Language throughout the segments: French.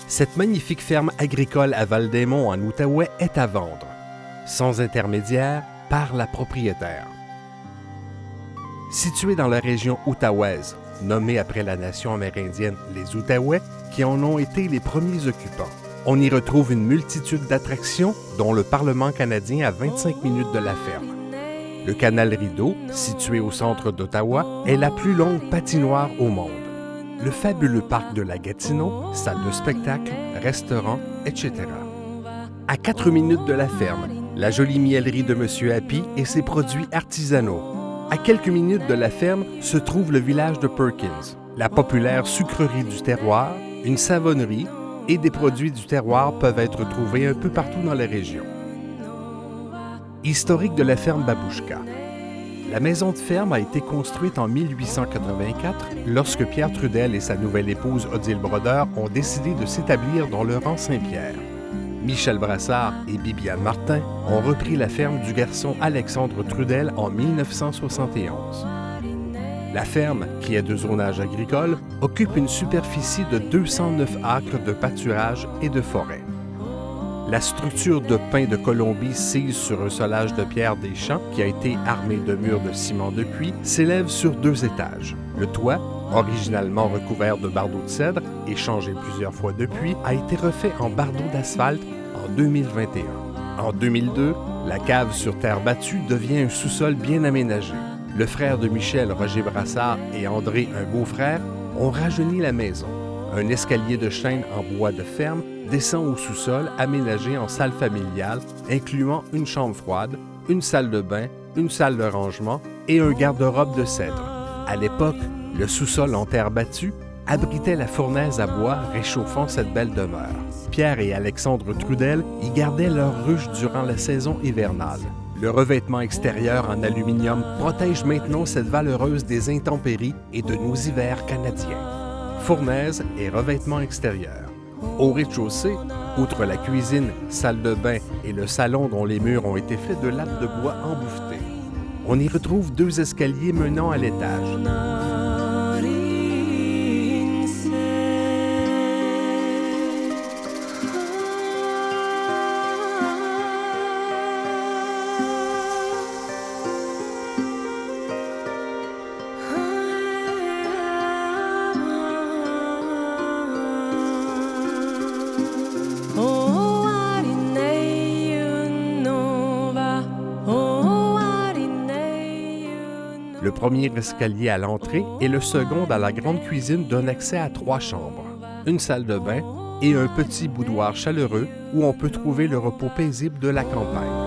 Cette magnifique ferme agricole à Val-des-Monts en Outaouais est à vendre, sans intermédiaire, par la propriétaire. Située dans la région outaouaise, nommée après la nation amérindienne les Outaouais, qui en ont été les premiers occupants, on y retrouve une multitude d'attractions, dont le Parlement canadien à 25 minutes de la ferme. Le canal Rideau, situé au centre d'Ottawa, est la plus longue patinoire au monde. Le fabuleux parc de la Gatineau, salle de spectacle, restaurant, etc. À 4 minutes de la ferme, la jolie mielerie de M. Happy et ses produits artisanaux. À quelques minutes de la ferme se trouve le village de Perkins, la populaire sucrerie du terroir, une savonnerie et des produits du terroir peuvent être trouvés un peu partout dans la région. Historique de la ferme Babouchka. La maison de ferme a été construite en 1884 lorsque Pierre Trudel et sa nouvelle épouse Odile Brodeur ont décidé de s'établir dans le rang Saint-Pierre. Michel Brassard et Bibiane Martin ont repris la ferme du garçon Alexandre Trudel en 1971. La ferme, qui est de zonage agricole, occupe une superficie de 209 acres de pâturage et de forêt. La structure de pin de Colombie sise sur un solage de pierre des champs qui a été armé de murs de ciment de puits s'élève sur 2 étages. Le toit, originalement recouvert de bardeaux de cèdre et changé plusieurs fois depuis, a été refait en bardeaux d'asphalte en 2021. En 2002, la cave sur terre battue devient un sous-sol bien aménagé. Le frère de Michel, Roger Brassard, et André, un beau-frère, ont rajeuni la maison. Un escalier de chêne en bois de ferme descend au sous-sol aménagé en salle familiale, incluant une chambre froide, une salle de bain, une salle de rangement et un garde-robe de cèdre. À l'époque, le sous-sol en terre battue abritait la fournaise à bois réchauffant cette belle demeure. Pierre et Alexandre Trudel y gardaient leur ruche durant la saison hivernale. Le revêtement extérieur en aluminium protège maintenant cette valeureuse des intempéries et de nos hivers canadiens. Fournaise et revêtement extérieur. Au rez-de-chaussée, outre la cuisine, salle de bain et le salon dont les murs ont été faits de lattes de bois embouffetées, on y retrouve 2 escaliers menant à l'étage. Le premier escalier à l'entrée et le second dans la grande cuisine donnent accès à 3 chambres, une salle de bain et un petit boudoir chaleureux où on peut trouver le repos paisible de la campagne.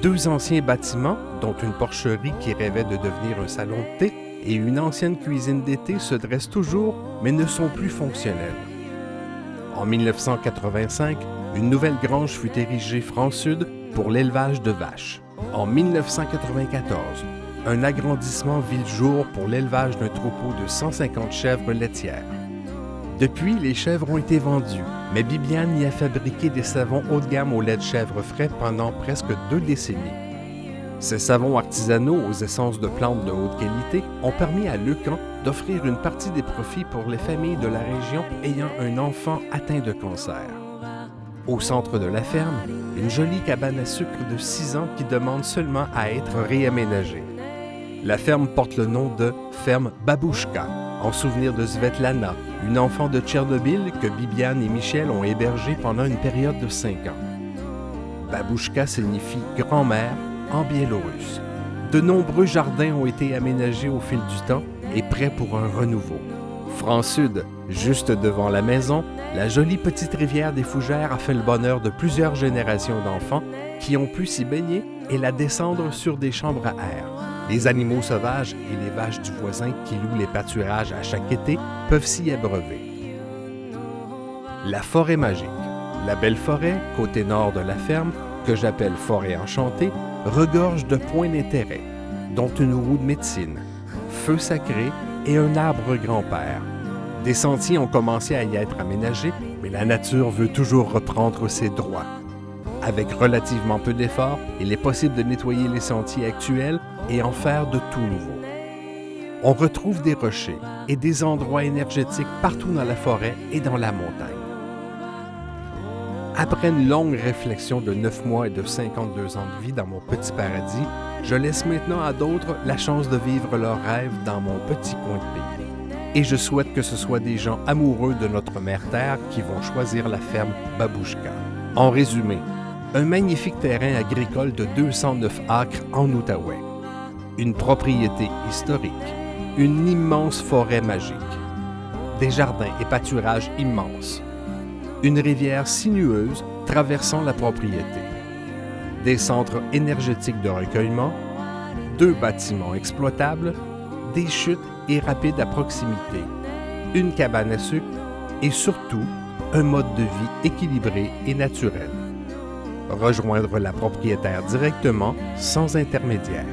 Deux anciens bâtiments, dont une porcherie qui rêvait de devenir un salon de thé et une ancienne cuisine d'été se dressent toujours, mais ne sont plus fonctionnels. En 1985, une nouvelle grange fut érigée franc sud pour l'élevage de vaches. En 1994, un agrandissement vit le jour pour l'élevage d'un troupeau de 150 chèvres laitières. Depuis, les chèvres ont été vendues, mais Bibiane y a fabriqué des savons haut de gamme au lait de chèvre frais pendant presque 2 décennies. Ces savons artisanaux aux essences de plantes de haute qualité ont permis à Leucan d'offrir une partie des profits pour les familles de la région ayant un enfant atteint de cancer. Au centre de la ferme, une jolie cabane à sucre de 6 ans qui demande seulement à être réaménagée. La ferme porte le nom de ferme Babouchka, en souvenir de Svetlana, une enfant de Tchernobyl que Bibiane et Michel ont hébergée pendant une période de 5 ans. Babouchka signifie grand-mère en biélorusse. De nombreux jardins ont été aménagés au fil du temps et prêts pour un renouveau. Franc sud, juste devant la maison, la jolie petite rivière des Fougères a fait le bonheur de plusieurs générations d'enfants qui ont pu s'y baigner et la descendre sur des chambres à air. Les animaux sauvages et les vaches du voisin qui louent les pâturages à chaque été peuvent s'y abreuver. La forêt magique. La belle forêt, côté nord de la ferme, que j'appelle forêt enchantée, regorge de points d'intérêt, dont une roue de médecine, feu sacré et un arbre grand-père. Des sentiers ont commencé à y être aménagés, mais la nature veut toujours reprendre ses droits. Avec relativement peu d'efforts, il est possible de nettoyer les sentiers actuels et en faire de tout nouveau. On retrouve des rochers et des endroits énergétiques partout dans la forêt et dans la montagne. Après une longue réflexion de 9 mois et de 52 ans de vie dans mon petit paradis, je laisse maintenant à d'autres la chance de vivre leurs rêves dans mon petit coin de pays. Et je souhaite que ce soit des gens amoureux de notre mère Terre qui vont choisir la ferme Babouchka. En résumé, un magnifique terrain agricole de 209 acres en Outaouais, une propriété historique, une immense forêt magique, des jardins et pâturages immenses, une rivière sinueuse traversant la propriété, des centres énergétiques de recueillement, 2 bâtiments exploitables, des chutes et rapides à proximité, une cabane à sucre et surtout un mode de vie équilibré et naturel. Rejoindre la propriétaire directement sans intermédiaire.